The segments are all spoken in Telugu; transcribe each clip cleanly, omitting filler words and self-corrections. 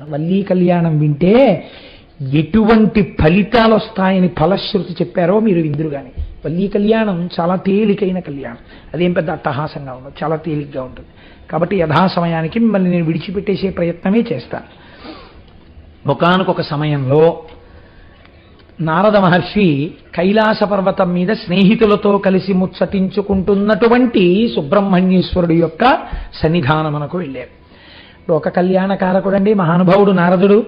వల్లీ కళ్యాణం వింటే ఎటువంటి ఫలితాలు వస్తాయని ఫలశ్రుతి చెప్పారో మీరు విందురు కానీ. వల్లీ కళ్యాణం చాలా తేలికైన కళ్యాణం, అదేం పెద్ద అట్టహాసంగా ఉండదు, చాలా తేలిగ్గా ఉంటుంది. కాబట్టి యథాసమయానికి మిమ్మల్ని నేను విడిచిపెట్టేసే ప్రయత్నమే చేస్తాను. ఒకానొక సమయంలో నారద మహర్షి కైలాస పర్వతం మీద స్నేహితులతో కలిసి ముచ్చటించుకుంటున్నటువంటి సుబ్రహ్మణ్యేశ్వరుడు యొక్క సన్నిధానమునకు వెళ్ళారు. లోక కళ్యాణకారకుడండి మహానుభావుడు నారదుడు.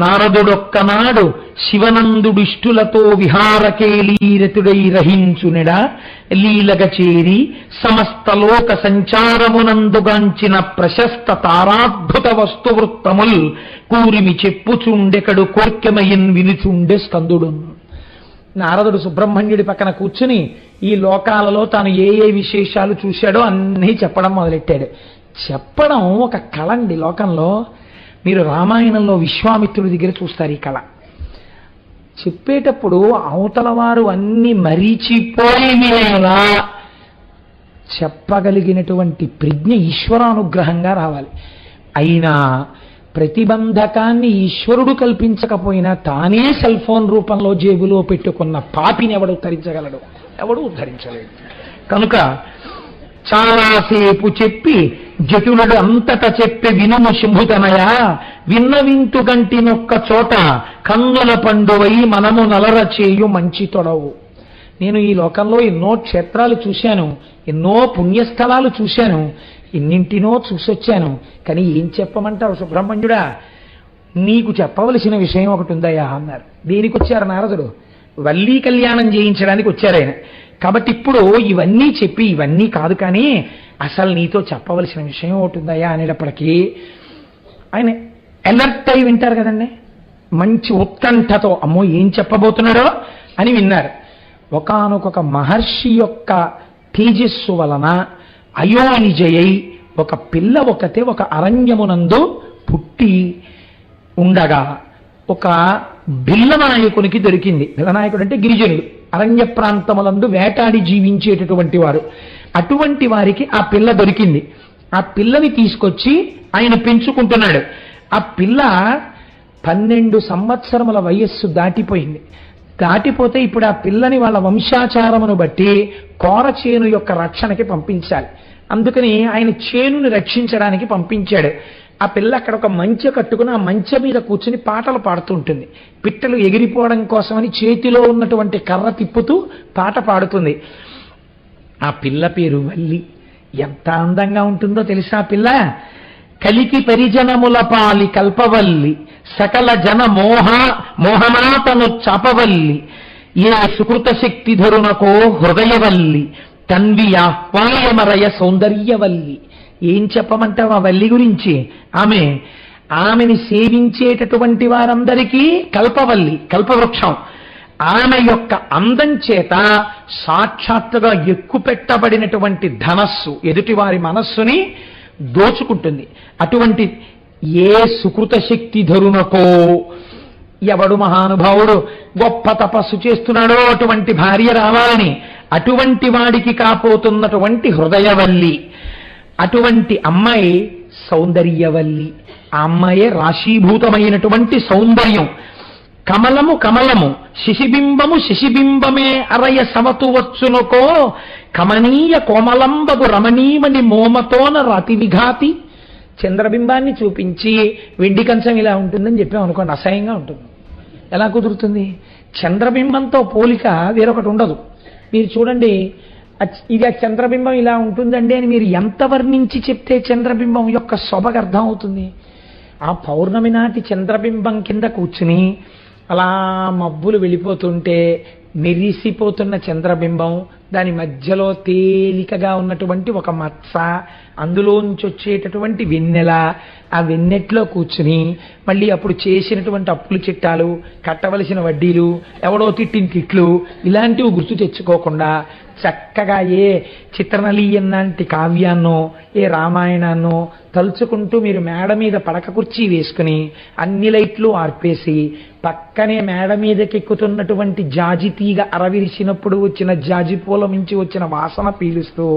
నారదుడొక్కనాడు శివనందుడిష్టులతో విహారకేలీరతుడై రహించునెడ లీలగ చేరి సమస్త లోక సంచారమునందుగాంచిన ప్రశస్త తారాద్భుత వస్తువృత్తముల్ కూరిమి చెప్పుచుండెకడు కోర్కెమయిన్ వినుచుండె స్కందుడు. నారదుడు సుబ్రహ్మణ్యుడి పక్కన కూర్చుని ఈ లోకాలలో తాను ఏ ఏ విశేషాలు చూశాడో అన్నీ చెప్పడం మొదలెట్టాడు. చెప్పడం ఒక కళ అండి. లోకంలో మీరు రామాయణంలో విశ్వామిత్రుడి దగ్గర చూస్తారు ఈ కళ. చెప్పేటప్పుడు అవతల వారు అన్ని మరీచిపోయినలా చెప్పగలిగినటువంటి ప్రజ్ఞ ఈశ్వరానుగ్రహంగా రావాలి. అయినా ప్రతిబంధకాన్ని ఈశ్వరుడు కల్పించకపోయినా తానే సెల్ ఫోన్ రూపంలో జేబులో పెట్టుకున్న పాపిని ఎవడు ఉద్ధరించగలడు? ఎవడు ఉద్ధరించలేడు. కనుక చాలాసేపు చెప్పి జటులుడు అంతట చెప్పి వినుము శంభుతనయ విన్నవింతు గంటినొక్క చోట కన్నుల పండువై మనము నలర చేయు మంచి తొడవు. నేను ఈ లోకంలో ఎన్నో క్షేత్రాలు చూశాను, ఎన్నో పుణ్యస్థలాలు చూశాను, ఎన్నింటినో చూసొచ్చాను. కానీ ఏం చెప్పమంటావు సుబ్రహ్మణ్యుడా? నీకు చెప్పవలసిన విషయం ఒకటి ఉందయ్యా అన్నారు. దేనికి వచ్చారు నారదుడు? వల్లీ కళ్యాణం చేయించడానికి వచ్చారు ఆయన. కాబట్టి ఇప్పుడు ఇవన్నీ చెప్పి ఇవన్నీ కాదు, కానీ అసలు నీతో చెప్పవలసిన విషయం ఒకటి ఉందయ్యా అనేటప్పటికీ ఆయన అలర్ట్ అయి వింటారు కదండి, మంచి ఉత్కంఠతో అమ్మో ఏం చెప్పబోతున్నాడో అని విన్నారు. ఒకానొక మహర్షి యొక్క తేజస్సు వలన అయోనిజయై ఒక పిల్ల ఒకతే ఒక అరణ్యమునందు పుట్టి ఉండగా ఒక బిల్లనాయకునికి దొరికింది. బిల్లనాయకుడు అంటే గిరిజనుడు, అరణ్య ప్రాంతములందు వేటాడి జీవించేటటువంటి వారు. అటువంటి వారికి ఆ పిల్ల దొరికింది. ఆ పిల్లని తీసుకొచ్చి ఆయన పెంచుకుంటున్నాడు. ఆ పిల్ల 12 సంవత్సరముల వయస్సు దాటిపోయింది. దాటిపోతే ఇప్పుడు ఆ పిల్లని వాళ్ళ వంశాచారమును బట్టి కోర చేను యొక్క రక్షణకి పంపించాలి. అందుకని ఆయన చేనుని రక్షించడానికి పంపించాడు. ఆ పిల్ల అక్కడ ఒక మంచె కట్టుకుని ఆ మంచె మీద కూర్చుని పాటలు పాడుతూ ఉంటుంది. పిట్టలు ఎగిరిపోవడం కోసమని చేతిలో ఉన్నటువంటి కర్ర తిప్పుతూ పాట పాడుతుంది. ఆ పిల్ల పేరు వల్లి. ఎంత అందంగా ఉంటుందో తెలుసా ఆ పిల్ల? కలికి పరిజనముల పాలి కల్పవల్లి సకల జన మోహనాతను చాపవల్లి ఏ సుకృత శక్తి ధరునకో హృదయవల్లి తన్వి ఆహ్వాయమరయ సౌందర్యవల్లి. ఏం చెప్పమంటావు ఆ వల్లి గురించి? ఆమెని సేవించేటటువంటి వారందరికీ కల్పవల్లి, కల్పవృక్షం. ఆమె యొక్క అందం చేత సాక్షాత్తుగా ఎక్కుపెట్టబడినటువంటి ధనస్సు ఎదుటివారి మనస్సుని దోచుకుంటుంది. అటువంటి ఏ సుకృత శక్తి ధరునకో, ఎవడు మహానుభావుడు గొప్ప తపస్సు చేస్తున్నాడో అటువంటి భార్య రావాలని, అటువంటి వాడికి కాపోతున్నటువంటి హృదయవల్లి, అటువంటి అమ్మాయి సౌందర్యవల్లి. ఆ అమ్మాయే రాశీభూతమైనటువంటి సౌందర్యం. కమలము కమలము శిశిబింబము శిశిబింబమే అరయ సమతు వచ్చునుకో కమనీయ కోమలంబగు రమణీమణి మోమతోన రాతి విఘాతి. చంద్రబింబాన్ని చూపించి వెండి కంచం ఇలా ఉంటుందని చెప్పాం అనుకోండి, అసహ్యంగా ఉంటుంది. ఎలా కుదురుతుంది? చంద్రబింబంతో పోలిక వేరొకటి ఉండదు. మీరు చూడండి, ఇది ఆ చంద్రబింబం ఇలా ఉంటుందండి అని మీరు ఎంత వర్ణించి చెప్తే చంద్రబింబం యొక్క సొబగు అర్థం అవుతుంది. ఆ పౌర్ణమి నాటి చంద్రబింబం కింద కూర్చుని అలా మబ్బులు వెళ్ళిపోతుంటే మెరిసిపోతున్న చంద్రబింబం, దాని మధ్యలో తేలికగా ఉన్నటువంటి ఒక మత్స, అందులోంచి వచ్చేటటువంటి వెన్నెల, ఆ వెన్నెట్లో కూర్చుని మళ్ళీ అప్పుడు చేసినటువంటి అప్పులు చిట్టాలు, కట్టవలసిన వడ్డీలు, ఎవడో తిట్టిన తిట్లు, ఇలాంటివి గుర్తు తెచ్చుకోకుండా చక్కగా ఏ చిత్రనలీయం లాంటి కావ్యాన్నో ఏ రామాయణాన్నో తలుచుకుంటూ మీరు మేడ మీద పడక కుర్చీ వేసుకుని అన్ని లైట్లు ఆర్పేసి పక్కనే మేడ మీదకెక్కుతున్నటువంటి జాజి తీగ అరవిరిసినప్పుడు వచ్చిన జాజి పూల మించి వచ్చిన వాసన పీలుస్తూ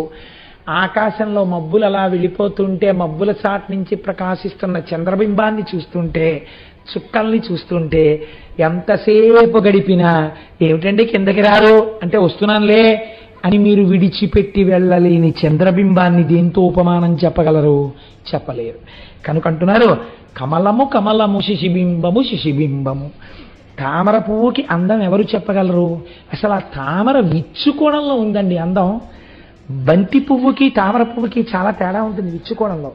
ఆకాశంలో మబ్బులు అలా వెళ్ళిపోతుంటే మబ్బుల చాటు నుంచి ప్రకాశిస్తున్న చంద్రబింబాన్ని చూస్తుంటే, చుక్కల్ని చూస్తుంటే ఎంతసేపు గడిపినా ఏమిటండి కిందకి రారు అంటే వస్తున్నానులే అని మీరు విడిచిపెట్టి వెళ్ళలేని చంద్రబింబాన్ని దేంతో ఉపమానం చెప్పగలరు? చెప్పలేరు. కనుకంటున్నారు కమలము కమలము శిశిబింబము శిశిబింబము. తామర పువ్వుకి అందం ఎవరు చెప్పగలరు? అసలు ఆ తామర విచ్చుకోవడంలో ఉందండి అందం. బంతి పువ్వుకి తామర పువ్వుకి చాలా తేడా ఉంటుంది విచ్చుకోవడంలో.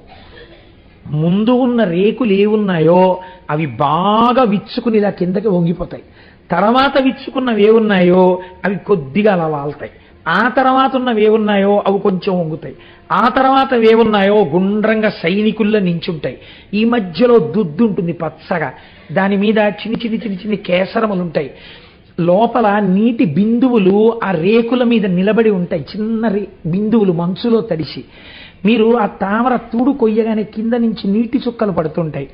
ముందు ఉన్న రేకులు ఏవున్నాయో అవి బాగా విచ్చుకుని ఇలా కిందకి వంగిపోతాయి. తర్వాత విచ్చుకున్నవి ఏవున్నాయో అవి కొద్దిగా అలా వాళ్తాయి. ఆ తర్వాత ఉన్నవి ఏవున్నాయో అవి కొంచెం వంగుతాయి. ఆ తర్వాత ఏవున్నాయో గుండ్రంగా సైనికుల్లో నించుంటాయి. ఈ మధ్యలో దుద్దు ఉంటుంది పచ్చగా, దాని మీద చిన్ని చిన్ని చిన్ని చిన్ని కేసరములు ఉంటాయి. లోపల నీటి బిందువులు ఆ రేకుల మీద నిలబడి ఉంటాయి, చిన్న బిందువులు మంచులో తడిసి. మీరు ఆ తామర తూడు కొయ్యగానే కింద నుంచి నీటి చుక్కలు పడుతుంటాయి.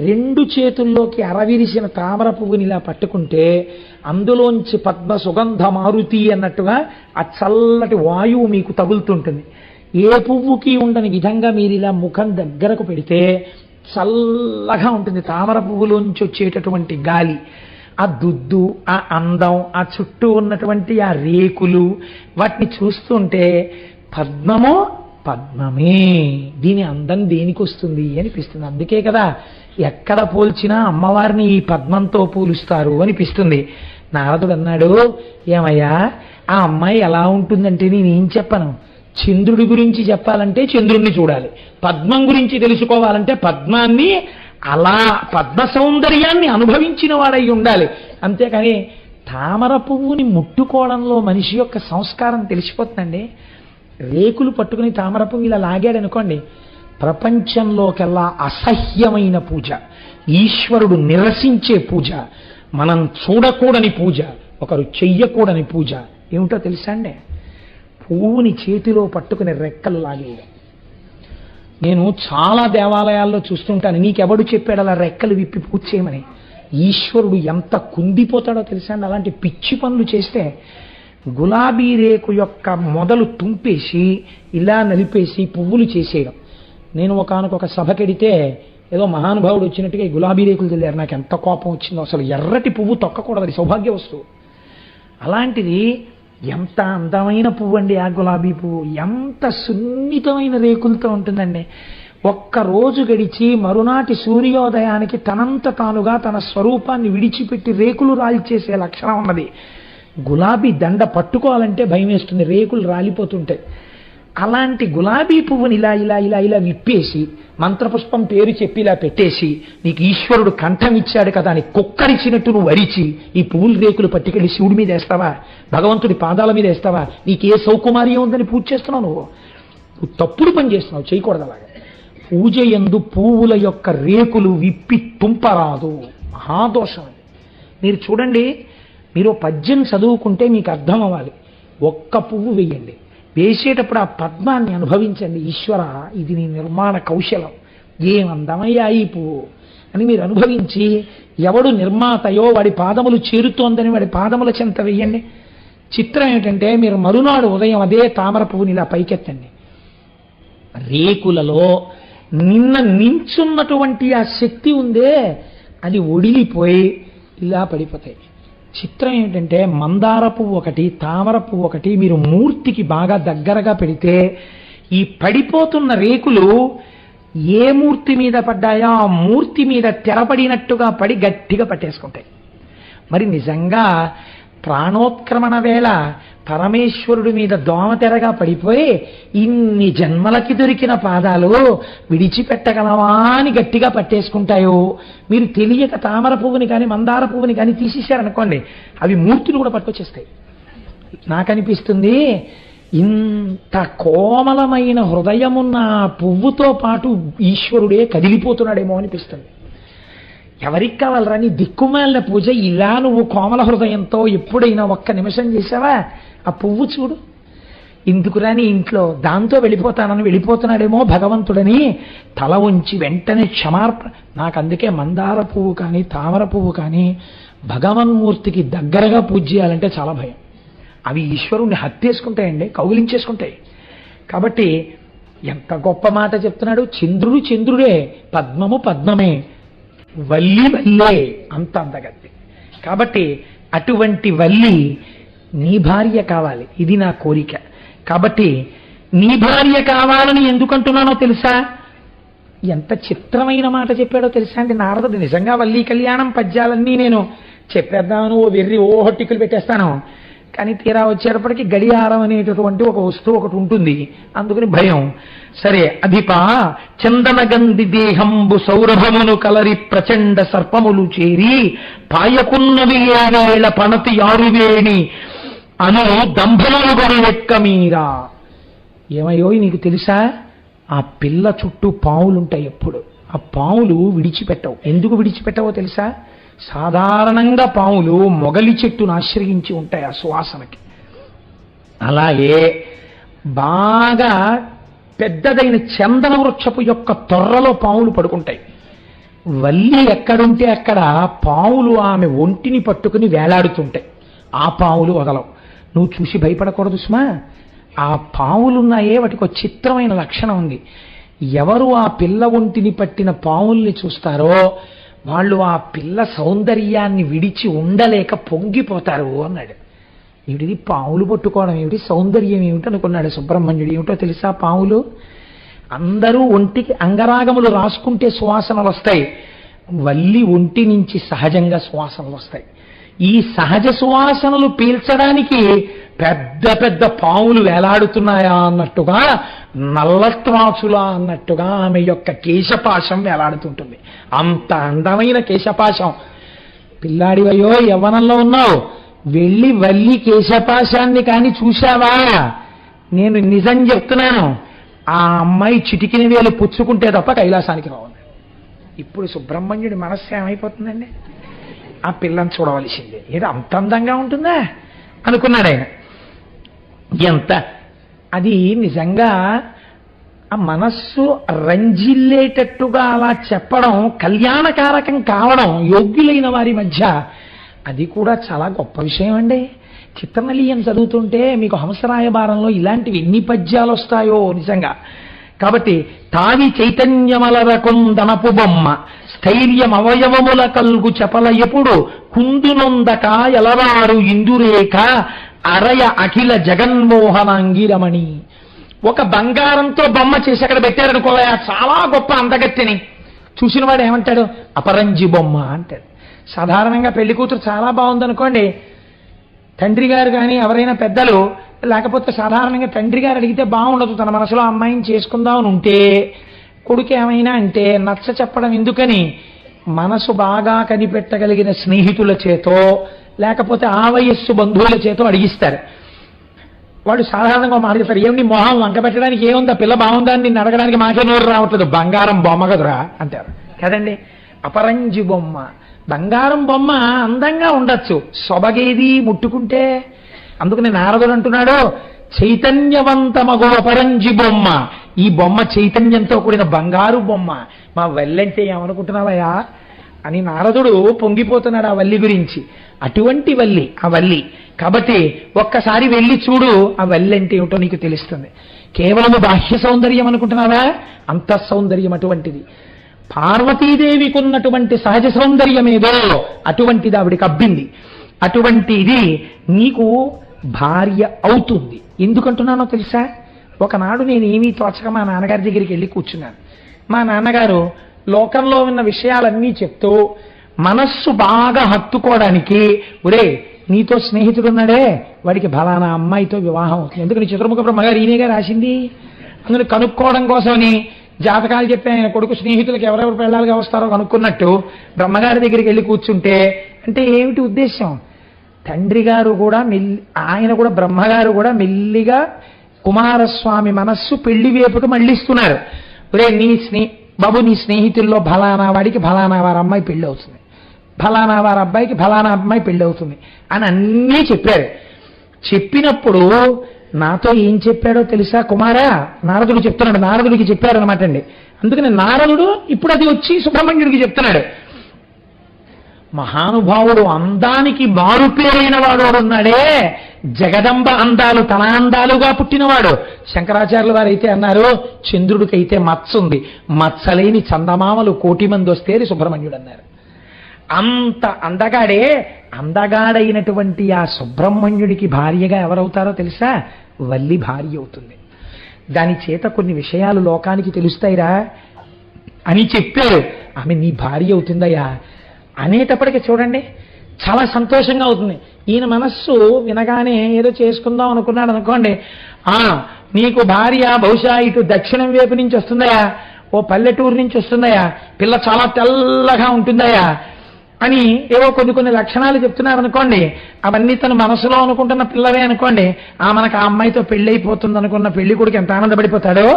రెండు చేతుల్లోకి అరవిరిసిన తామర పువ్వుని ఇలా పట్టుకుంటే అందులోంచి పద్మ సుగంధ మారుతి అన్నట్టుగా ఆ చల్లటి వాయువు మీకు తగులుతుంటుంది. ఏ పువ్వుకి ఉండని విధంగా మీరు ఇలా ముఖం దగ్గరకు పెడితే చల్లగా ఉంటుంది తామర పువ్వులోంచి వచ్చేటటువంటి గాలి. ఆ దుద్దు, ఆ అందం, ఆ చుట్టూ ఉన్నటువంటి ఆ రేకులు, వాటిని చూస్తుంటే పద్మమో పద్మమే, దీని అందం దేనికి వస్తుంది అనిపిస్తుంది. అందుకే కదా ఎక్కడ పోల్చినా అమ్మవారిని ఈ పద్మంతో పోలుస్తారు అనిపిస్తుంది. నారదుడు అన్నాడు, ఏమయ్యా ఆ అమ్మాయి ఎలా ఉంటుందంటే నేనేం చెప్పను. చంద్రుడి గురించి చెప్పాలంటే చంద్రుడిని చూడాలి, పద్మం గురించి తెలుసుకోవాలంటే పద్మాన్ని అలా పద్మ సౌందర్యాన్ని అనుభవించిన వాడై ఉండాలి. అంతేకాని తామర పువ్వుని ముట్టుకోవడంలో మనిషి యొక్క సంస్కారం తెలిసిపోతుందండి. రేకులు పట్టుకుని తామర పువ్వు ఇలా లాగాడనుకోండి, ప్రపంచంలోకెల్లా అసహ్యమైన పూజ, ఈశ్వరుడు నిరసించే పూజ, మనం చూడకూడని పూజ, ఒకరు చెయ్యకూడని పూజ ఏమిటో తెలుసా అండి? పువ్వుని చేతిలో పట్టుకుని రెక్కలు లాగేయడం. నేను చాలా దేవాలయాల్లో చూస్తుంటాను. నీకెవడు చెప్పాడు అలా రెక్కలు విప్పి పూజ చేయమని? ఈశ్వరుడు ఎంత కుందిపోతాడో తెలుసా అండి అలాంటి పిచ్చి పనులు చేస్తే. గులాబీ రేకు యొక్క మొదలు తుంపేసి ఇలా నలిపేసి పువ్వులు చేసేయడం. నేను ఒకానొక సభకెడితే ఏదో మహానుభావుడు వచ్చినట్టుగా ఈ గులాబీ రేకులు తెలియారు. నాకు ఎంత కోపం వచ్చిందో. అసలు ఎర్రటి పువ్వు తొక్కకూడదు, అది సౌభాగ్య వస్తువు. అలాంటిది ఎంత అందమైన పువ్వు అండి ఆ గులాబీ పువ్వు, ఎంత సున్నితమైన రేకులతో ఉంటుందండి. ఒక్కరోజు గడిచి మరునాటి సూర్యోదయానికి తనంత తానుగా తన స్వరూపాన్ని విడిచిపెట్టి రేకులు రాల్చేసే లక్షణం ఉన్నది. గులాబీ దండ పట్టుకోవాలంటే భయం వేస్తుంది, రేకులు రాలిపోతుంటాయి. అలాంటి గులాబీ పువ్వుని ఇలా ఇలా ఇలా ఇలా విప్పేసి మంత్రపుష్పం పేరు చెప్పి ఇలా పెట్టేసి నీకు ఈశ్వరుడు కంఠం ఇచ్చాడు కదా అని కుక్కరిచినట్టు నువ్వు వరిచి ఈ పువ్వుల రేకులు పట్టుకెళ్ళి శివుడి మీద వేస్తావా, భగవంతుడి పాదాల మీద వేస్తావా? నీకే సౌకుమార్యం ఉందని పూజ చేస్తున్నావు. నువ్వు తప్పుడు పని చేస్తున్నావు, చేయకూడదు అలాగా. పూజ యందు పువ్వుల యొక్క రేకులు విప్పి తుంపరాదు, మహాదోషం. మీరు చూడండి, మీరు పద్యం చదువుకుంటే మీకు అర్థం అవ్వాలి. ఒక్క పువ్వు వేయండి, వేసేటప్పుడు ఆ పద్మాన్ని అనుభవించండి. ఈశ్వర, ఇది నీ నిర్మాణ కౌశలం, ఏమందమయ్యా ఈ పువ్వు అని మీరు అనుభవించి ఎవడు నిర్మాతయో వాడి పాదములు చేరుతోందని వాడి పాదముల చెంత వేయండి. చిత్రం ఏమిటంటే మీరు మరునాడు ఉదయం అదే తామర పువ్వుని ఇలా పైకెత్తండి. రేకులలో నిన్న నించున్నటువంటి ఆ శక్తి ఉందే అది ఒడిలిపోయి ఇలా పడిపోతాయి. చిత్రం ఏమిటంటే మందార పువ్వు ఒకటి, తామర పువ్వు ఒకటి మీరు మూర్తికి బాగా దగ్గరగా పెడితే ఈ పడిపోతున్న రేకులు ఏ మూర్తి మీద పడ్డాయో ఆ మూర్తి మీద తెరపడినట్టుగా పడి గట్టిగా పట్టేసుకుంటాయి. మరి నిజంగా ప్రాణోత్క్రమణ వేళ పరమేశ్వరుడి మీద దోమతెరగా పడిపోయి ఇన్ని జన్మలకి దొరికిన పాదాలు విడిచిపెట్టగలవా అని గట్టిగా పట్టేసుకుంటాయో. మీరు తెలియక తామర పువ్వుని కానీ మందార పువ్వుని కానీ తీసేశారనుకోండి, అవి మూర్తులు కూడా పట్టుకొచ్చేస్తాయి. నాకనిపిస్తుంది ఇంత కోమలమైన హృదయమున్న పువ్వుతో పాటు ఈశ్వరుడే కదిలిపోతున్నాడేమో అనిపిస్తుంది. ఎవరికి కావాలరా నీ దిక్కుమాలిన పూజ? ఇలా నువ్వు కోమల హృదయంతో ఎప్పుడైనా ఒక్క నిమిషం చేసావా? ఆ పువ్వు చూడు, ఇందుకురా నీ ఇంట్లో దాంతో వెళ్ళిపోతున్నాడేమో భగవంతుడని తల ఉంచి వెంటనే క్షమార్పణ. నాకు అందుకే మందార పువ్వు కానీ తామర పువ్వు కానీ భగవన్మూర్తికి దగ్గరగా పూజ చేయాలంటే చాలా భయం. అవి ఈశ్వరుణ్ణి హత్యేసుకుంటాయండి, కౌగిలించేసుకుంటాయి. కాబట్టి ఎంత గొప్ప మాట చెప్తున్నాడు. చంద్రుడు చంద్రుడే, పద్మము పద్మమే, వల్లి వల్లే, అంత అందగత్తి. కాబట్టి అటువంటి వల్లి నీ భార్య కావాలి, ఇది నా కోరిక. కాబట్టి నీ భార్య కావాలని ఎందుకంటున్నానో తెలుసా? ఎంత చిత్రమైన మాట చెప్పాడో తెలుసా అండి నారదుడు. నిజంగా వల్లి కళ్యాణం పద్యాలన్నీ నేను చెప్పేద్దామని ఓ హొట్టికలు పెట్టేస్తాను, కానీ తీరా వచ్చేటప్పటికి గడియారం అనేటటువంటి ఒక వస్తువు ఒకటి ఉంటుంది, అందుకని భయం. సరే, అధిపా చందనగంధి దేహంబు సౌరభమును కలరి ప్రచండ సర్పములు చేరి పాయకున్నవి ఏవేళ పణతి యారువేణి అను దంభములు గొరి లెక్క మీరా. ఏమయ్యో నీకు తెలుసా, ఆ పిల్ల చుట్టూ పావులుంటాయి ఎప్పుడు. ఆ పావులు విడిచిపెట్టవు. ఎందుకు విడిచిపెట్టవో తెలుసా? సాధారణంగా పావులు మొగలి చెట్టును ఆశ్రయించి ఉంటాయి ఆ సువాసనకి. అలాగే బాగా పెద్దదైన చందన వృక్షపు యొక్క తొర్రలో పావులు పడుకుంటాయి. వల్లి ఎక్కడుంటే అక్కడ పావులు ఆమె ఒంటిని పట్టుకుని వేలాడుతుంటాయి. ఆ పావులు వదలవు. నువ్వు చూసి భయపడకూడదు సుమా. ఆ పావులున్నాయే వాటికి ఒక చిత్రమైన లక్షణం ఉంది. ఎవరు ఆ పిల్ల ఒంటిని పట్టిన పావుల్ని చూస్తారో వాళ్ళు ఆ పిల్ల సౌందర్యాన్ని విడిచి ఉండలేక పొంగిపోతారు అన్నాడు. ఏమిటిది పావులు పట్టుకోవడం ఏమిటి, సౌందర్యం ఏమిటి అనుకున్నాడు సుబ్రహ్మణ్యుడు. ఏమిటో తెలుసా, పావులు అందరూ ఒంటికి అంగరాగములు రాసుకుంటే సువాసనలు వస్తాయి, వల్లి ఒంటి నుంచి సహజంగా సువాసనలు వస్తాయి. ఈ సహజ సువాసనలు పీల్చడానికి పెద్ద పెద్ద పావులు వేలాడుతున్నాయా అన్నట్టుగా, నల్లత్రాచులా అన్నట్టుగా ఆమె యొక్క కేశపాశం వేలాడుతుంటుంది. అంత అందమైన కేశపాశం. పిల్లాడివయ్యో యవ్వనంలో ఉన్నావు, వెళ్ళి వల్లి కేశపాశాన్ని కానీ చూశావా? నేను నిజం చెప్తున్నాను, ఆ అమ్మాయి చిటికిన వేలు పుచ్చుకుంటే తప్ప కైలాసానికి రావాలి. ఇప్పుడు సుబ్రహ్మణ్యుడి మనస్సు ఏమైపోతుందండి? ఆ పిల్లని చూడవలసిందే. ఏదో అంత అందంగా ఉంటుందా అనుకున్నాడు ఆయన. ఎంత అది నిజంగా ఆ మనస్సు రంజిల్లేటట్టుగా అలా చెప్పడం, కళ్యాణకారకం కావడం యోగ్యులైన వారి మధ్య, అది కూడా చాలా గొప్ప విషయం అండి. చిత్రనలీయం చదువుతుంటే మీకు హంసరాయబారంలో ఇలాంటివి ఎన్ని పద్యాలు వస్తాయో నిజంగా. కాబట్టి తావి చైతన్యమలరకుందనపు బొమ్మ స్థైర్యం అవయవముల కల్గు చెప్పల ఎప్పుడు కుందునొందక ఎలరారు ఇందురేక అరయ అఖిల జగన్మోహనాంగిరమణి. ఒక బంగారంతో బొమ్మ చేసి అక్కడ పెట్టారనుకోవా, చాలా గొప్ప అందగత్తెని చూసిన వాడు ఏమంటాడు? అపరంజి బొమ్మ అంటాడు. సాధారణంగా పెళ్లి కూతురు చాలా బాగుందనుకోండి, తండ్రి గారు కానీ ఎవరైనా పెద్దలు, లేకపోతే సాధారణంగా తండ్రి గారు అడిగితే బాగుండదు, తన మనసులో అమ్మాయిని చేసుకుందామని ఉంటే కొడుకు ఏమైనా అంటే నచ్చ చెప్పడం ఎందుకని, మనసు బాగా కనిపెట్టగలిగిన స్నేహితుల చేతో లేకపోతే ఆ వయస్సు బంధువుల చేతో అడిగిస్తారు. వాడు సాధారణంగా మాట్లాడతారు, ఏమిటి మొహం వంక పెట్టడానికి ఏముందా, పిల్ల బాగుందా అని నిన్ను అడగడానికి మాకే నోరు రావట్లేదు, బంగారం బొమ్మ కదరా అంటారు కదండి. అపరంజి బొమ్మ, బంగారం బొమ్మ అందంగా ఉండొచ్చు, సొబగేది ముట్టుకుంటే. అందుకని నారదుడు అంటున్నాడు, చైతన్యవంతమగు అపరంజి బొమ్మ, ఈ బొమ్మ చైతన్యంతో కూడిన బంగారు బొమ్మ, మా వల్లంటే ఏమనుకుంటున్నావయ్యా అని నారదుడు పొంగిపోతున్నాడు ఆ వల్లి గురించి. అటువంటి వల్లి ఆ వల్లి. కాబట్టి ఒక్కసారి వెళ్ళి చూడు, ఆ వల్లి అంటే ఏమిటో నీకు తెలుస్తుంది. కేవలము బాహ్య సౌందర్యం అనుకుంటున్నావా? అంతః సౌందర్యం అటువంటిది. పార్వతీదేవికి ఉన్నటువంటి సహజ సౌందర్యం ఏదో అటువంటిది ఆవిడికి అబ్బింది. అటువంటిది నీకు భార్య అవుతుంది. ఎందుకంటున్నానో తెలుసా? ఒకనాడు నేను ఏమీ తోచక మా నాన్నగారి దగ్గరికి వెళ్ళి కూర్చున్నాను. మా నాన్నగారు లోకంలో ఉన్న విషయాలన్నీ చెప్తూ మనస్సు బాగా హత్తుకోవడానికి, ఒరే నీతో స్నేహితుడు ఉన్నాడే వాడికి ఫలానా అమ్మాయితో వివాహం అవుతుంది, ఎందుకని చిత్రముఖ బ్రహ్మగారు ఈయనగా రాసింది, అందులో కనుక్కోవడం కోసమని జాతకాలు చెప్పి ఆయన కొడుకు స్నేహితులకు ఎవరెవరు పెళ్ళాలుగా వస్తారో కనుక్కున్నట్టు బ్రహ్మగారి దగ్గరికి వెళ్ళి కూర్చుంటే, అంటే ఏమిటి ఉద్దేశం? తండ్రి గారు కూడా ఆయన కూడా బ్రహ్మగారు కూడా మెల్లిగా కుమారస్వామి మనస్సు పెళ్లి వైపుకు మళ్ళిస్తున్నారు. ఒరే బాబు నీ స్నేహితుల్లో ఫలానా వాడికి ఫలానా వారి అమ్మాయి పెళ్లి అవుతుంది, ఫలానా వారి అబ్బాయికి ఫలానా అమ్మాయి పెళ్లి అవుతుంది అని అన్నీ చెప్పారు. చెప్పినప్పుడు నాతో ఏం చెప్పాడో తెలుసా కుమారా? నారదుడు చెప్తున్నాడు, నారదుడికి చెప్పారు అనమాట అండి. అందుకని నారదుడు ఇప్పుడు అది వచ్చి సుబ్రహ్మణ్యుడికి చెప్తున్నాడు. మహానుభావుడు అందానికి మారుపేరైన వాడోడున్నాడే, జగదంబ అందాలు తన అందాలుగా పుట్టినవాడు. శంకరాచార్యుల వారు అయితే అన్నారు, చంద్రుడికైతే మచ్చ ఉంది, మచ్చలేని చందమామలు 1,000,000 మంది వస్తే సుబ్రహ్మణ్యుడు అన్నారు. అంత అందగాడే. అందగాడైనటువంటి ఆ సుబ్రహ్మణ్యుడికి భార్యగా ఎవరవుతారో తెలుసా? వల్లి భార్య అవుతుంది. దాని చేత కొన్ని విషయాలు లోకానికి తెలుస్తాయిరా అని చెప్పారు. ఆమె నీ భార్య అవుతుందయ్యా అనేటప్పటికీ చూడండి చాలా సంతోషంగా అవుతుంది. ఈయన మనస్సు వినగానే ఏదో చేసుకుందాం అనుకున్నాడు అనుకోండి, నీకు భార్య బహుశా ఇటు దక్షిణం వైపు నుంచి వస్తుందయా, ఓ పల్లెటూరు నుంచి వస్తుందయా, పిల్ల చాలా తెల్లగా ఉంటుందయా అని ఏవో కొన్ని లక్షణాలు చెప్తున్నారు అనుకోండి. అవన్నీ తన మనసులో అనుకుంటున్న పిల్లవే అనుకోండి. మనకు ఆ అమ్మాయితో పెళ్లి అయిపోతుంది అనుకున్న పెళ్లి కొడుకు ఎంత ఆనందపడిపోతాడో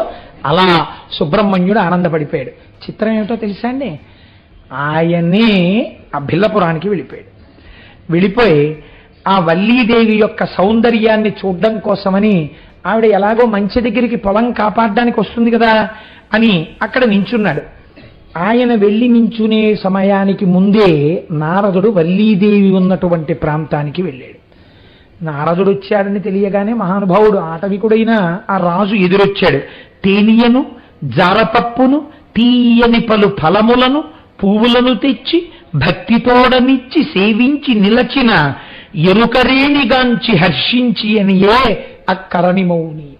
అలా సుబ్రహ్మణ్యుడు ఆనందపడిపోయాడు. చిత్రం ఏమిటో తెలుసా అండి, ఆయన్ని ఆ భిల్లపురానికి వెళ్ళిపోయాడు. వెళ్ళిపోయి ఆ వల్లీదేవి యొక్క సౌందర్యాన్ని చూడడం కోసమని ఆవిడ ఎలాగో మంచి దగ్గరికి పొలం కాపాడడానికి వస్తుంది కదా అని అక్కడ నించున్నాడు. ఆయన వెళ్ళి నించునే సమయానికి ముందే నారదుడు వల్లీదేవి ఉన్నటువంటి ప్రాంతానికి వెళ్ళాడు. నారదుడు వచ్చాడని తెలియగానే మహానుభావుడు ఆటవికుడైన ఆ రాజు ఎదురొచ్చాడు. తేనియను జారపప్పును తీయని పలు ఫలములను పువ్వులను తెచ్చి భక్తితోడనిచ్చి సేవించి నిలచిన ఎరుకరేణిగాంచి హర్షించి అనియే అక్కరని మౌని.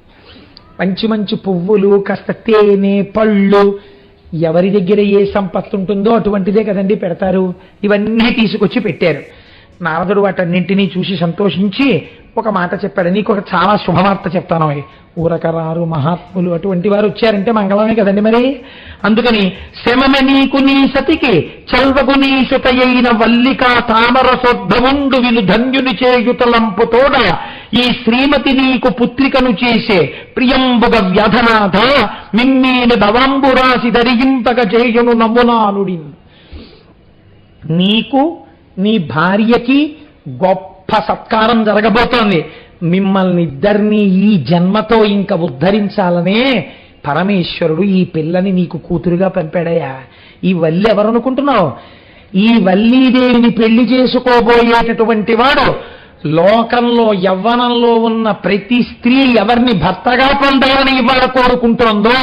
మంచి మంచి పువ్వులు, కాస్త తేనె, పళ్ళు, ఎవరి దగ్గర ఏ సంపత్తి ఉంటుందో అటువంటిదే కదండి పెడతారు. ఇవన్నీ తీసుకొచ్చి పెట్టారు. నారదుడు వాటన్నింటినీ చూసి సంతోషించి ఒక మాట చెప్పాడు, నీకు ఒక చాలా శుభవార్త చెప్తాను. ఊరకరారు మహాత్ములు అటువంటి వారు వచ్చారంటే మంగళమే కదండి మరి. అందుకని శమమ నీకు నీ సతికి చల్వగు నీ సుతయైన వల్లికా తామరసోద్భవుండు విను ధన్యుని చేయుతలంపుతోడ ఈ శ్రీమతి నీకు పుత్రికను చేసే ప్రియంబుగ వ్యధనాథ మిమ్మీని దవాంబురాసి ధరింపగ చేయును నమ్మునానుడి. నీకు నీ భార్యకి గొప్ప సత్కారం జరగబోతోంది. మిమ్మల్ని ఇద్దరినీ ఈ జన్మతో ఇంకా ఉద్ధరించాలనే పరమేశ్వరుడు ఈ పిల్లని నీకు కూతురుగా పంపాడయ్యా. ఈ వల్లి ఎవరనుకుంటున్నావు? ఈ వల్లీదేవిని పెళ్లి చేసుకోబోయేటటువంటి వాడు లోకంలో యవ్వనంలో ఉన్న ప్రతి స్త్రీ ఎవరిని భర్తగా పొందాలని ఇవాళ కోరుకుంటోందో,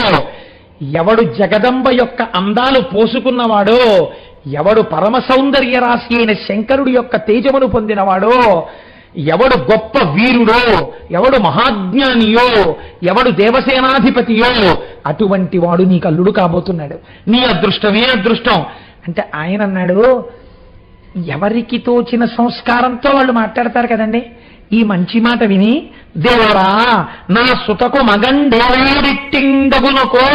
ఎవడు జగదంబ యొక్క అందాలు పోసుకున్నవాడో, ఎవడు పరమ సౌందర్య రాశి అయిన శంకరుడి యొక్క తేజమును పొందినవాడో, ఎవడు గొప్ప వీరుడో, ఎవడు మహాజ్ఞానియో, ఎవడు దేవసేనాధిపతియో అటువంటి వాడు నీకు అల్లుడు కాబోతున్నాడు. నీ అదృష్టమే అదృష్టం అంటే ఆయన అన్నాడు, ఎవరికి తోచిన సంస్కారంతో వాళ్ళు మాట్లాడతారు కదండి. ఈ మంచి మాట విని, దేవరా నా సుతకు మగండేడిట్టిండగునకో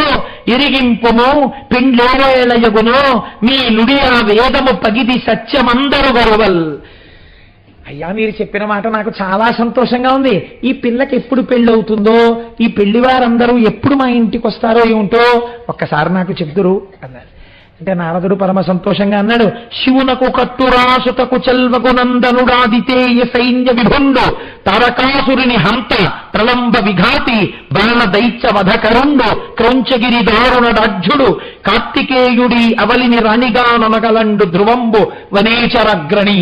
ఇరిగింపును పిండేళయగును మీ నుడి ఆ వేదము పగిది సత్యమందరు గరువల్. అయ్యా మీరు చెప్పిన మాట నాకు చాలా సంతోషంగా ఉంది. ఈ పిల్లకి ఎప్పుడు పెళ్ళి అవుతుందో, ఈ పెళ్లి వారందరూ ఎప్పుడు మా ఇంటికి వస్తారో ఏమిటో ఒక్కసారి నాకు చెప్తురు అన్నారు. అంటే నారదుడు పరమ సంతోషంగా అన్నాడు, శివునకు కట్టురాసుతకు చెల్వకు నందనుడాదితేయ సైన్య విభుండు తారకాసురుని హంత ప్రలంబ విఘాతి బాణ దైత్య వధకరుండు క్రౌంచగిరి దారుణడాఢ్యుడు కార్తికేయుడి అవలిని రాణిగా ననగలండు ధ్రువంబు వనేచరగ్రణి.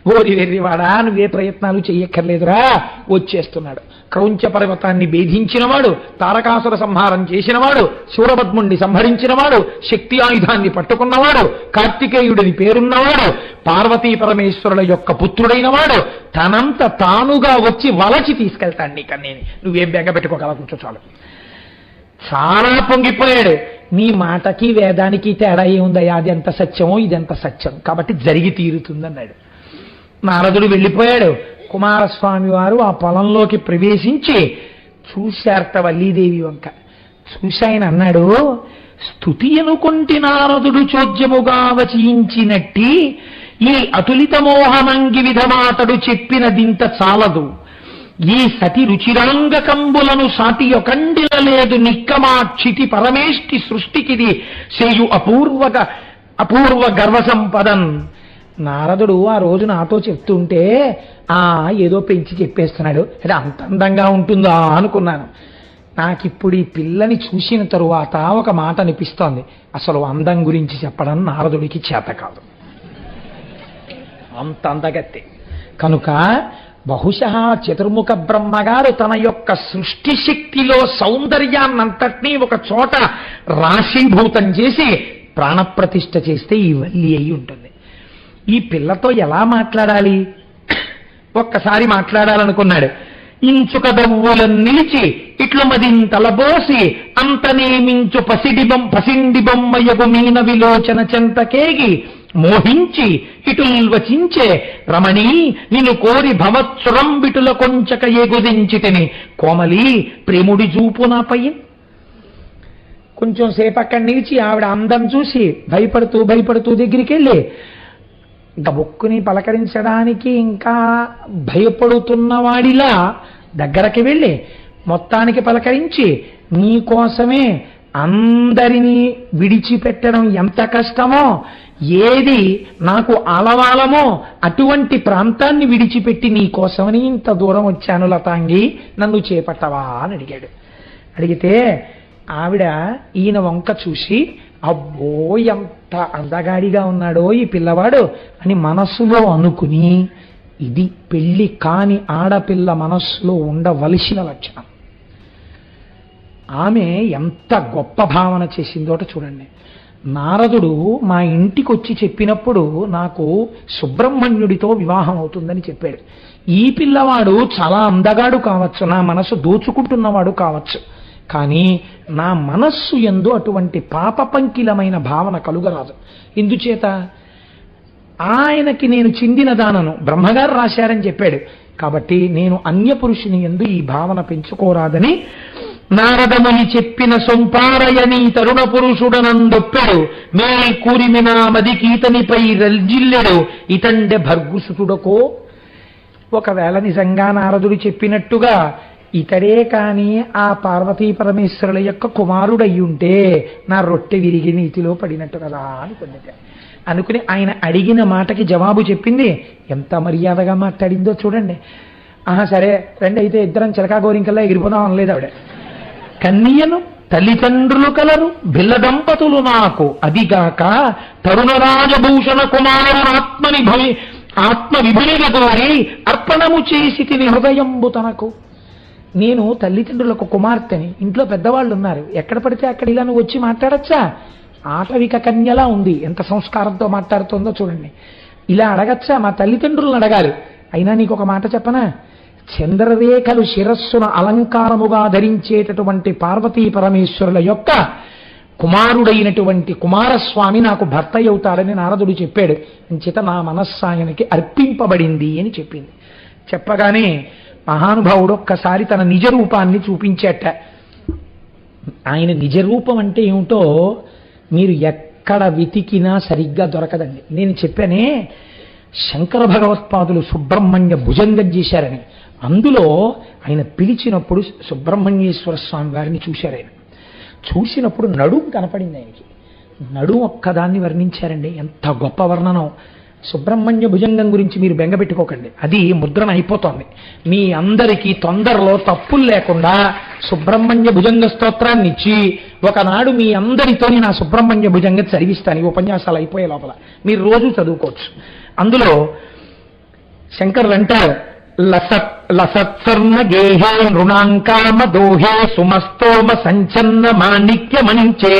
ఓరి వెర్రివాడా, నువ్వే ప్రయత్నాలు చెయ్యక్కర్లేదురా, వచ్చేస్తున్నాడు. క్రౌంచ పర్వతాన్ని భేదించినవాడు, తారకాసుర సంహారం చేసినవాడు, శూరపద్ముణ్ణి సంహరించినవాడు, శక్తి ఆయుధాన్ని పట్టుకున్నవాడు, కార్తికేయుడిని పేరున్నవాడు, పార్వతీ పరమేశ్వరుల యొక్క పుత్రుడైన వాడు తనంత తానుగా వచ్చి వలచి తీసుకెళ్తాడు నీకన్నేని. నువ్వేం బెంగ పెట్టుకోగల కూర్చో చాలు. చాలా పొంగిపోయాడు. నీ మాటకి వేదానికి తేడా ఏముందయ్యా, అది ఎంత సత్యమో ఇదెంత సత్యం, కాబట్టి జరిగి తీరుతుందన్నాడు. నారదుడు వెళ్ళిపోయాడు. కుమారస్వామి వారు ఆ పొలంలోకి ప్రవేశించి చూశారట వల్లీదేవి వంక. చూసి ఆయన అన్నాడు, స్తుతి అనుకొంటి నారదుడు చోద్యముగా వచించినట్టి ఈ అతులిత మోహనంగి విధమాతడు చెప్పినదింత చాలదు. ఈ సతి రుచిరాంగ కంబులను సాటి ఒకండిల లేదు నిక్కమాక్షితి పరమేష్టి సృష్టికిది చేయు అపూర్వ గర్వ సంపదన్. నారదుడు ఆ రోజు నాతో చెప్తుంటే ఏదో పెంచి చెప్పేస్తున్నాడు, అంటే అంత అందంగా ఉంటుందా అనుకున్నాను. నాకిప్పుడు ఈ పిల్లని చూసిన తరువాత ఒక మాట అనిపిస్తోంది, అసలు అందం గురించి చెప్పడం నారదుడికి చేత కాదు. అంత అందగత్తే. కనుక బహుశా చతుర్ముఖ బ్రహ్మగారు తన యొక్క సృష్టి శక్తిలో సౌందర్యాన్నంతటినీ ఒక చోట రాశీభూతం చేసి ప్రాణప్రతిష్ఠ చేస్తే ఈ వల్లి అయి ఉంటుంది. ఈ పిల్లతో ఎలా మాట్లాడాలి? ఒక్కసారి మాట్లాడాలనుకున్నాడు. ఇంచుక దవ్వులను నిలిచి ఇట్లు మదింతలబోసి అంతనేమించు పసిండి బొమ్మయగు మీన విలోచన చెంతకేగి మోహించి ఇటుల్వచించే రమణీ నిన్ను కోరి భవత్సురంబిటుల కొంచక ఎగుదించితిని కోమలి ప్రేముడి చూపు నాపై. కొంచెం సేపు అక్కడ నిలిచి ఆవిడ అందం చూసి భయపడుతూ దగ్గరికి వెళ్ళి గబుక్కుని పలకరించడానికి ఇంకా భయపడుతున్నవాడిలా దగ్గరకి వెళ్ళి మొత్తానికి పలకరించి నీకోసమే అందరినీ విడిచిపెట్టడం ఎంత కష్టమో, ఏది నాకు ఆలవాలమో అటువంటి ప్రాంతాన్ని విడిచిపెట్టి నీకోసమని ఇంత దూరం వచ్చాను లతాంగి, నన్ను చేపట్టవా అని అడిగాడు. అడిగితే ఆవిడ ఈయన వంక చూసి అబ్బో ఎంత అందగాడిగా ఉన్నాడో ఈ పిల్లవాడు అని మనస్సులో అనుకుని, ఇది పెళ్లి కాని ఆడపిల్ల మనస్సులో ఉండవలసిన లక్షణం. ఆమె ఎంత గొప్ప భావన చేసిందోట చూడండి. నారదుడు మా ఇంటికి వచ్చి చెప్పినప్పుడు నాకు సుబ్రహ్మణ్యుడితో వివాహం అవుతుందని చెప్పాడు. ఈ పిల్లవాడు చాలా అందగాడు కావచ్చు, నా మనసు దోచుకుంటున్నవాడు కావచ్చు, కానీ నా మనస్సు యందు అటువంటి పాపపంకిలమైన భావన కలుగరాదు. ఎందుచేత ఆయనకి నేను చెందిన దానను బ్రహ్మగారు రాశారని చెప్పాడు కాబట్టి నేను అన్య పురుషుని యందు ఈ భావన పెంచుకోరాదని నారదముని చెప్పిన సొంపారయని తరుణ పురుషుడనందొప్పెడు మే కూరిమిన మదికీతనిపై రల్జిల్లెడు ఇతండె భర్గుసుతుడకో. ఒకవేళ నిజంగా నారదుడు చెప్పినట్టుగా ఇతడే కాని ఆ పార్వతీ పరమేశ్వరుల యొక్క కుమారుడయ్యుంటే నా రొట్టె విరిగి నీతిలో పడినట్టు కదా అనుకుని ఆయన అడిగిన మాటకి జవాబు చెప్పింది. ఎంత మర్యాదగా మాట్లాడిందో చూడండి. సరే రండి అయితే ఇద్దరం చిలకా గోరింకల్లా ఎగిరిపోదాం అనలేదు ఆవిడ. కన్యను తల్లిదండ్రులు కలరు బిల్ల దంపతులు నాకు, అదిగాక తరుణరాజభూషణ కుమారునాత్మని ఆత్మ విభునిగా కోరి అర్పణము చేసి తిని హృదయంబు తనకు. నేను తల్లిదండ్రులకు కుమార్తెని, ఇంట్లో పెద్దవాళ్ళు ఉన్నారు, ఎక్కడ పడితే అక్కడ ఇలా నువ్వు వచ్చి మాట్లాడచ్చా? ఆటవిక కన్యలా ఉంది, ఎంత సంస్కారంతో మాట్లాడుతుందో చూడండి. ఇలా అడగచ్చా? మా తల్లిదండ్రులను అడగాలి. అయినా నీకు ఒక మాట చెప్పనా? చంద్రరేఖలు శిరస్సున అలంకారముగా ధరించేటటువంటి పార్వతీ పరమేశ్వరుల యొక్క కుమారుడైనటువంటి కుమారస్వామి నాకు భర్త అవుతాడని నారదుడు చెప్పాడు. అంచేత నా మనస్సాయనికి అర్పింపబడింది అని చెప్పింది. చెప్పగానే మహానుభావుడు ఒక్కసారి తన నిజ రూపాన్ని చూపించేట. ఆయన నిజ రూపం అంటే ఏమిటో మీరు ఎక్కడ వెతికినా సరిగ్గా దొరకదండి. నేను చెప్పానే శంకర భగవత్పాదులు సుబ్రహ్మణ్య భుజంగం చేశారని, అందులో ఆయన పిలిచినప్పుడు సుబ్రహ్మణ్యేశ్వర స్వామి వారిని చూశారు. ఆయన చూసినప్పుడు నడుం కనపడింది ఆయనకి. నడుం ఒక్కదాన్ని వర్ణించారండి, ఎంత గొప్ప వర్ణనం. సుబ్రహ్మణ్య భుజంగం గురించి మీరు బెంగపెట్టుకోకండి, అది ముద్రణ అయిపోతోంది. మీ అందరికీ తొందరలో తప్పులు లేకుండా సుబ్రహ్మణ్య భుజంగ స్తోత్రాన్ని ఇచ్చి ఒకనాడు మీ అందరితోని నా సుబ్రహ్మణ్య భుజంగం చదివిస్తాను. ఈ ఉపన్యాసాలు అయిపోయే లోపల మీరు రోజు చదువుకోవచ్చు. అందులో శంకరులు అంటారు, లసత్సర్ణ గేహే నృణాంకామ దోహే సుమస్తోమ సంచన్న మాణిక్య మంచే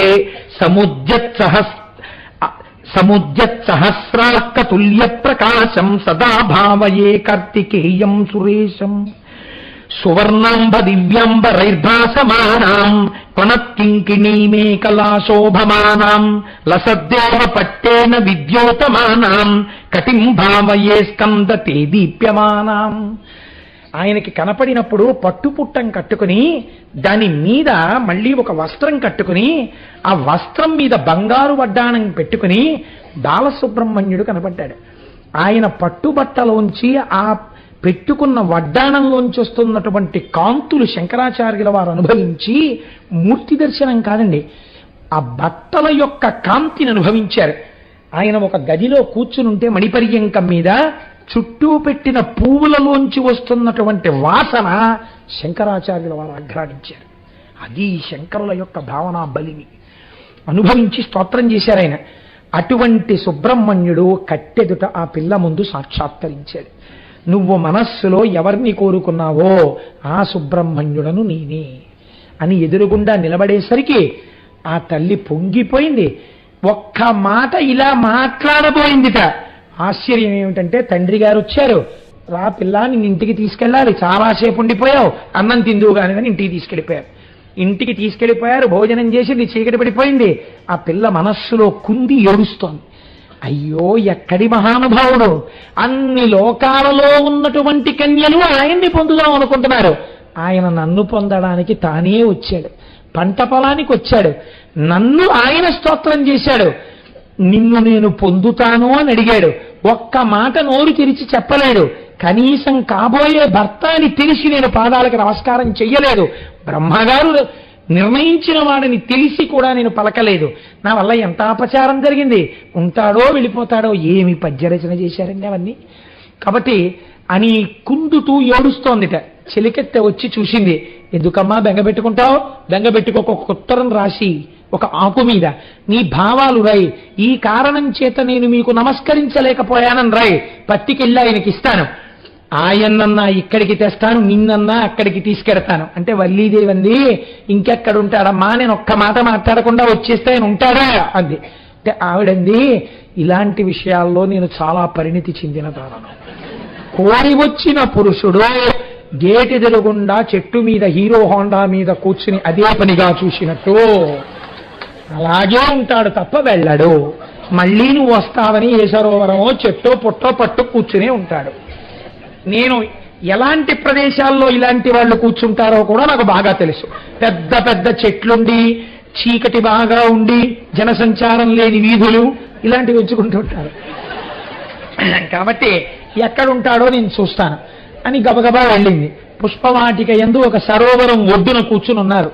సముద్యత్ సహస్రార్కతుల్య ప్రకాశం సదా భావయే కార్తికేయం సురేశం సువర్ణాంబ దివ్యాంబరైర్భాసమానాం ప్రణత్కింకిణీమేకలాశోభమానాం లసద్దేవ పట్టేన విద్యోతమానాం కటిం భావయే స్కందతే దీప్యమానాం. ఆయనకి కనపడినప్పుడు పట్టుపుట్టం కట్టుకుని దాని మీద మళ్ళీ ఒక వస్త్రం కట్టుకుని ఆ వస్త్రం మీద బంగారు వడ్డాణం పెట్టుకుని బాలసుబ్రహ్మణ్యుడు కనపడ్డాడు. ఆయన పట్టుబట్టలోంచి ఆ పెట్టుకున్న వడ్డాణంలోంచి వస్తున్నటువంటి కాంతులు శంకరాచార్యుల వారు అనుభవించి మూర్తి దర్శనం కాదండి, ఆ బట్టల యొక్క కాంతిని అనుభవించారు. ఆయన ఒక గదిలో కూర్చునుంటే మణిపర్యంకం మీద చుట్టూ పెట్టిన పువ్వులలోంచి వస్తున్నటువంటి వాసన శంకరాచార్యుల వారు ఆఘ్రానించారు. అది శంకరుల యొక్క భావన బలిని అనుభవించి స్తోత్రం చేశారు. ఆయన అటువంటి సుబ్రహ్మణ్యుడు కట్టెదుట ఆ పిల్ల ముందు సాక్షాత్కరించాడు. నువ్వు మనస్సులో ఎవరిని కోరుకున్నావో ఆ సుబ్రహ్మణ్యుడను నేనే అని ఎదురుగుండా నిలబడేసరికి ఆ తల్లి పొంగిపోయింది. ఒక్క మాట ఇలా మాట్లాడబోయిందిట. ఆశ్చర్యం ఏమిటంటే తండ్రి గారు వచ్చారు. రా పిల్ల, నేను ఇంటికి తీసుకెళ్ళాలి, చాలాసేపు ఉండిపోయావు, అన్నం తిందువు కానిదని ఇంటికి తీసుకెళ్ళిపోయారు. ఇంటికి తీసుకెళ్ళిపోయారు, భోజనం చేసింది, చీకటి పడిపోయింది. ఆ పిల్ల మనస్సులో కుంది ఏడుస్తోంది. అయ్యో, ఎక్కడి మహానుభావుడు! అన్ని లోకాలలో ఉన్నటువంటి కన్యలు ఆయన్ని పొందుదాం అనుకుంటున్నారు. ఆయన నన్ను పొందడానికి తానే వచ్చాడు, పంట పొలానికి వచ్చాడు, నన్ను ఆయన స్తోత్రం చేశాడు. నిన్ను నేను పొందుతాను అని అడిగాడు. ఒక్క మాట నోరు తెరిచి చెప్పలేడు. కనీసం కాబోయే భర్త అని తెలిసి నేను పాదాలకు నమస్కారం చెయ్యలేదు. బ్రహ్మగారు నిర్ణయించిన వాడిని తెలిసి కూడా నేను పలకలేదు. నా వల్ల ఎంత అపచారం జరిగింది. ఉంటాడో వెళ్ళిపోతాడో. ఏమి పద్యరచన చేశారండి అవన్నీ. కాబట్టి అని కుందుతూ ఏడుస్తోందిట. చెలికెత్తె వచ్చి చూసింది. ఎందుకమ్మా బెంగపెట్టుకుంటావు? బెంగపెట్టుకోక ఒక ఉత్తరం రాసి ఒక ఆకు మీద నీ భావాలు రాయి. ఈ కారణం చేత నేను మీకు నమస్కరించలేకపోయానని రాయి. పట్టికెళ్ళి ఆయనకి ఇస్తాను. ఆయన్నన్నా ఇక్కడికి తెస్తాను, నిన్నన్నా అక్కడికి తీసుకెడతాను. అంటే వల్లీదేవి అంది, ఇంకెక్కడుంటాడమ్మా, నేను ఒక్క మాట మాట్లాడకుండా వచ్చేస్తే ఆయన ఉంటాడా అంది. అంటే ఆవిడంది, ఇలాంటి విషయాల్లో నేను చాలా పరిణితి చెందిన దానను. కోరి వచ్చిన పురుషుడు గేటెదురుగుండా చెట్టు మీద హీరో హోండా మీద కూర్చుని అదే పనిగా చూసినట్టు అలాగే ఉంటాడు తప్ప వెళ్ళడు. మళ్ళీ నువ్వు వస్తావని ఏ సరోవరమో చెట్టో పుట్టో పట్టు కూర్చునే ఉంటాడు. నేను ఎలాంటి ప్రదేశాల్లో ఇలాంటి వాళ్ళు కూర్చుంటారో కూడా నాకు బాగా తెలుసు. పెద్ద పెద్ద చెట్లుండి, చీకటి బాగా ఉండి, జనసంచారం లేని వీధులు, ఇలాంటివి ఎంచుకుంటుంటారు. కాబట్టి ఎక్కడుంటాడో నేను చూస్తాను అని గబగబా వెళ్ళింది. పుష్పవాటిక యందు ఒక సరోవరం ఒడ్డున కూర్చుని ఉన్నారు.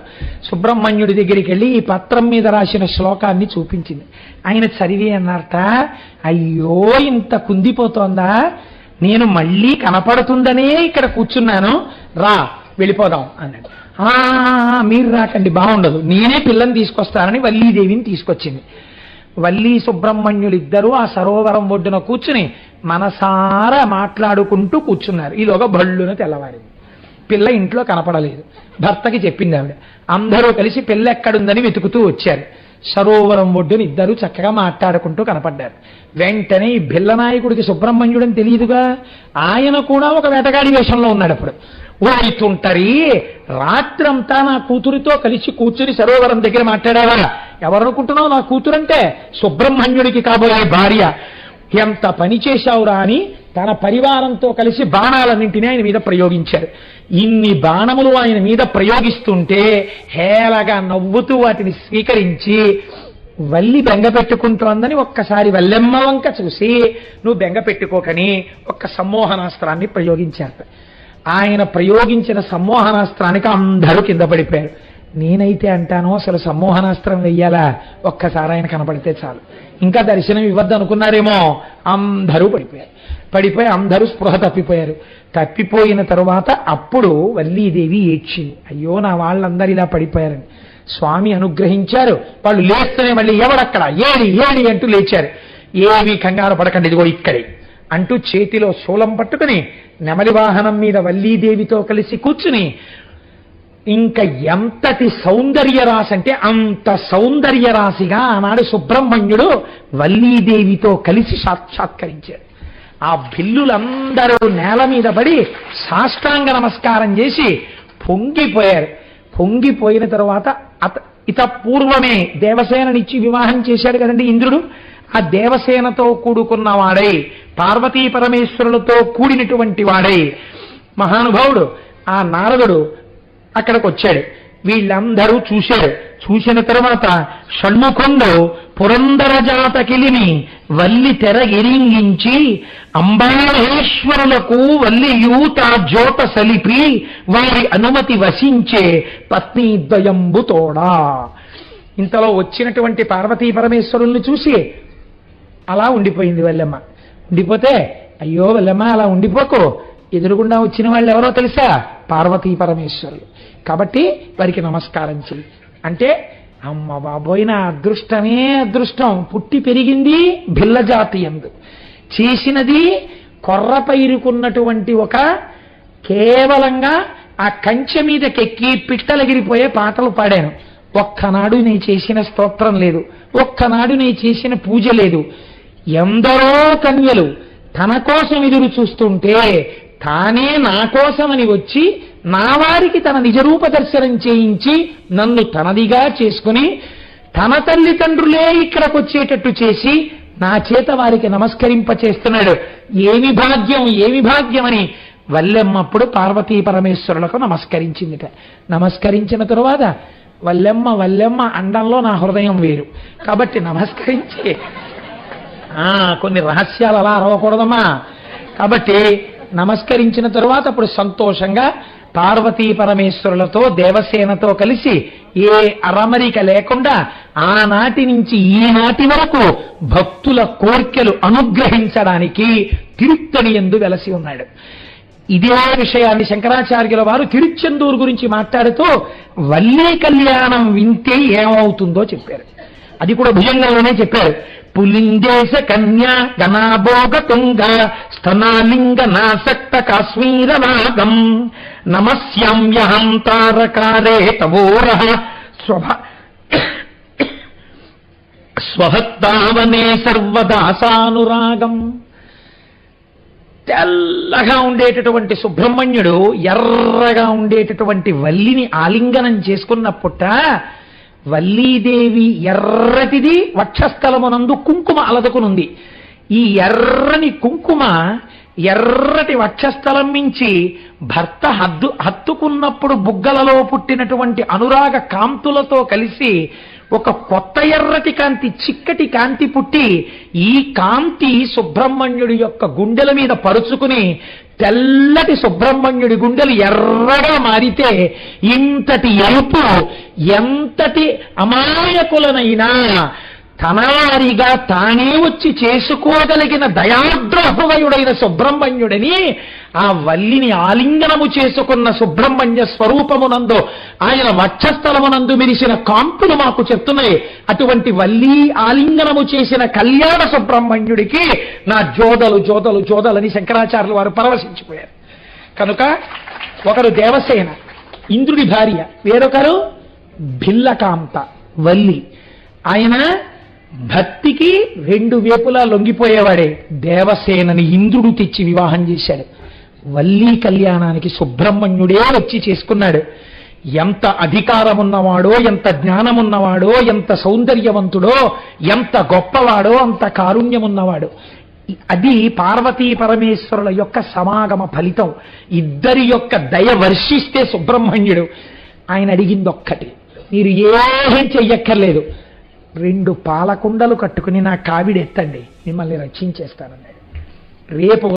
సుబ్రహ్మణ్యుడి దగ్గరికి వెళ్ళి ఈ పత్రం మీద రాసిన శ్లోకాన్ని చూపించింది. ఆయన చదివి అన్నారట, అయ్యో ఇంత కుందిపోతోందా, నేను మళ్ళీ కనపడుతుందనే ఇక్కడ కూర్చున్నాను, రా వెళ్ళిపోదాం అన్నాడు. మీరు రాకండి, బాగుండదు, నేనే పిల్లని తీసుకొస్తానని వల్లీదేవిని తీసుకొచ్చింది. వల్లీ సుబ్రహ్మణ్యులిద్దరూ ఆ సరోవరం ఒడ్డున కూర్చుని మనసారా మాట్లాడుకుంటూ కూర్చున్నారు. ఈలోగా భళ్ళున తెల్లవారింది. పిల్ల ఇంట్లో కనపడలేదు. భర్తకి చెప్పింది ఆవిడ. అందరూ కలిసి పిల్ల ఎక్కడుందని వెతుకుతూ వచ్చారు. సరోవరం ఒడ్డున ఇద్దరు చక్కగా మాట్లాడుకుంటూ కనపడ్డారు. వెంటనే ఈ బిల్లనాయకుడికి సుబ్రహ్మణ్యుడని తెలియదుగా, ఆయన కూడా ఒక వేటగాడి వేషంలో ఉన్నాడు. అప్పుడు ఓయితుంటరి, రాత్రంతా నా కూతురితో కలిసి కూర్చుని సరోవరం దగ్గర మాట్లాడావా? ఎవరనుకుంటున్నావు నా కూతురంటే? సుబ్రహ్మణ్యుడికి కాబోయే భార్య. ఎంత పని చేశావురా అని తన పరివారంతో కలిసి బాణాలన్నింటినీ ఆయన మీద ప్రయోగించారు. ఇన్ని బాణములు ఆయన మీద ప్రయోగిస్తుంటే హేళగా నవ్వుతూ వాటిని స్వీకరించి వల్లి బెంగ పెట్టుకుంటోందని ఒక్కసారి వల్లెమ్మ వంక చూసి నువ్వు బెంగ పెట్టుకోకని ఒక్క సమ్మోహనాస్త్రాన్ని ప్రయోగించారు. ఆయన ప్రయోగించిన సమ్మోహనాస్త్రానికి అందరూ కింద పడిపోయారు. నేనైతే అంటాను, అసలు సమ్మోహనాస్త్రం వెయ్యాలా? ఒక్కసారి ఆయన కనపడితే చాలు, ఇంకా దర్శనం ఇవ్వద్దు అనుకున్నారేమో. అందరూ పడిపోయి అందరూ స్పృహ తప్పిపోయారు. తప్పిపోయిన తరువాత అప్పుడు వల్లీదేవి ఏడ్చింది, అయ్యో నా వాళ్ళందరూ ఇలా పడిపోయారని. స్వామి అనుగ్రహించారు. వాళ్ళు లేస్తూనే మళ్ళీ ఎవడక్కడ, ఏడి ఏడి అంటూ లేచారు. ఏవి కంగారు పడకండి, ఇదిగో ఇక్కడే అంటూ చేతిలో శూలం పట్టుకుని నెమలి వాహనం మీద వల్లీదేవితో కలిసి కూర్చుని, ఇంకా ఎంతటి సౌందర్య రాశి అంటే అంత సౌందర్య రాశిగా ఆనాడు సుబ్రహ్మణ్యుడు వల్లీదేవితో కలిసి సాక్షాత్కరించాడు. ఆ బిల్లులందరూ నేల మీద పడి సాష్టాంగ నమస్కారం చేసి పొంగిపోయారు. పొంగిపోయిన తరువాత ఇత పూర్వమే దేవసేననిచ్చి వివాహం చేశాడు కదండి ఇంద్రుడు. ఆ దేవసేనతో కూడుకున్న వాడై, పార్వతీ పరమేశ్వరులతో కూడినటువంటి వాడై మహానుభావుడు ఆ నారదుడు అక్కడికి వచ్చాడు. వీళ్ళందరూ చూశారు. చూసిన తరువాత షణ్ముఖుండు పురందర జాతకిలిని వల్లి తెర ఎరింగించి అంబామహేశ్వరులకు వల్లియు తా జోత సలిపి వారి అనుమతి వసించే పత్నీద్వయంబు తోడా. ఇంతలో వచ్చినటువంటి పార్వతీ పరమేశ్వరుల్ని చూసి అలా ఉండిపోయింది వల్లెమ్మ. ఉండిపోతే, అయ్యో వల్లెమ్మ అలా ఉండిపోకు, ఎదురుగుండా వచ్చిన వాళ్ళు ఎవరో తెలుసా? పార్వతీ పరమేశ్వరులు. కాబట్టి వారికి నమస్కారం చెయ్యి అంటే అమ్మ బాబోయ్, నా అదృష్టమే అదృష్టం. పుట్టి పెరిగింది భిల్ల జాతి యందు, చేసినది కొర్ర పైరుకున్నటువంటి ఒక కేవలంగా ఆ కంచె మీదకెక్కి పిట్టలగిరిపోయే పాటలు పాడాను. ఒక్కనాడు నీ చేసిన స్తోత్రం లేదు, ఒక్కనాడు నీ చేసిన పూజ లేదు. ఎందరో కన్యలు తన కోసం ఎదురు చూస్తుంటే తానే నా కోసమని వచ్చి నా వారికి తన నిజరూప దర్శనం చేయించి నన్ను తనదిగా చేసుకుని తన తల్లిదండ్రులే ఇక్కడికి వచ్చేటట్టు చేసి నా చేత వారికి నమస్కరింప చేస్తున్నాడు. ఏమి భాగ్యం, ఏమి భాగ్యమని వల్లెమ్మప్పుడు పార్వతీ పరమేశ్వరులకు నమస్కరించిందిట. నమస్కరించిన తరువాత వల్లెమ్మ వల్లెమ్మ అండంలో నా హృదయం వేరు కాబట్టి నమస్కరించి కొన్ని రహస్యాలు అలా అరవకూడదమ్మా. కాబట్టి నమస్కరించిన తరువాత అప్పుడు సంతోషంగా పార్వతీ పరమేశ్వరులతో దేవసేనతో కలిసి ఏ అరమరిక లేకుండా ఆనాటి నుంచి ఈనాటి వరకు భక్తుల కోర్కెలు అనుగ్రహించడానికి తిరుత్తణి యందు వెలసి ఉన్నాడు. ఇదే విషయాన్ని శంకరాచార్యుల వారు తిరుచెందూరు గురించి మాట్లాడుతూ వల్లీ కళ్యాణం వింటే ఏమవుతుందో చెప్పారు. అది కూడా భుజంగంలోనే చెప్పారు. పులిందేశ కన్యా గణాభోగ తుంగ స్తనాలింగ నాసక్త కాశ్మీర నాగం నమస్యామ్యహం తారకారే తవోరః స్వభక్తావనే సర్వదాసానురాగం. తెల్లగా ఉండేటటువంటి సుబ్రహ్మణ్యుడు ఎర్రగా ఉండేటటువంటి వల్లిని ఆలింగనం చేసుకున్నప్పుట వల్లీదేవి ఎర్రటిది వక్షస్థలమునందు కుంకుమ అలదుకునుంది. ఈ ఎర్రని కుంకుమ ఎర్రటి వక్షస్థలం మించి భర్త హత్తుకున్నప్పుడు బుగ్గలలో పుట్టినటువంటి అనురాగ కాంతులతో కలిసి ఒక కొత్త ఎర్రటి కాంతి, చిక్కటి కాంతి పుట్టి ఈ కాంతి సుబ్రహ్మణ్యుడి యొక్క గుండెల మీద పరుచుకుని తెల్లటి సుబ్రహ్మణ్యుడి గుండెలు ఎర్రగా మారితే ఇంతటి ఎరుపు ఎంతటి అమాయకులనైనా తనవారిగా తానే వచ్చి చేసుకోగలిగిన దయాద్ర హృదయుడైన సుబ్రహ్మణ్యుడిని ఆ వల్లిని ఆలింగనము చేసుకున్న సుబ్రహ్మణ్య స్వరూపమునందు ఆయన వక్షస్థలమునందు మెరిసిన కాంతులు మాకు చెప్తున్నాయి. అటువంటి వల్లి ఆలింగనము చేసిన కళ్యాణ సుబ్రహ్మణ్యుడికి నా జోదలు జోదలు జోదలని శంకరాచార్యుల వారు పరవశించిపోయారు. కనుక ఒకరు దేవసేన ఇంద్రుడి భార్య, వేరొకరు భిల్లకాంత వల్లి. ఆయన భక్తికి రెండు వేపులా లొంగిపోయేవాడే. దేవసేనని ఇంద్రుడు తెచ్చి వివాహం చేశాడు. వల్లీ కళ్యాణానికి సుబ్రహ్మణ్యుడే వచ్చి చేసుకున్నాడు. ఎంత అధికారమున్నవాడో, ఎంత జ్ఞానమున్నవాడో, ఎంత సౌందర్యవంతుడో, ఎంత గొప్పవాడో, అంత కారుణ్యమున్నవాడు. అది పార్వతీ పరమేశ్వరుల యొక్క సమాగమ ఫలితం. ఇద్దరి యొక్క దయ వర్షిస్తే సుబ్రహ్మణ్యుడు ఆయన అడిగింది ఒక్కటి, మీరు ఏం చెయ్యక్కర్లేదు, 2 పాలకుండలు కట్టుకుని నా కావిడెత్తండి, మిమ్మల్ని రక్షించేస్తానన్నాడు. రేపు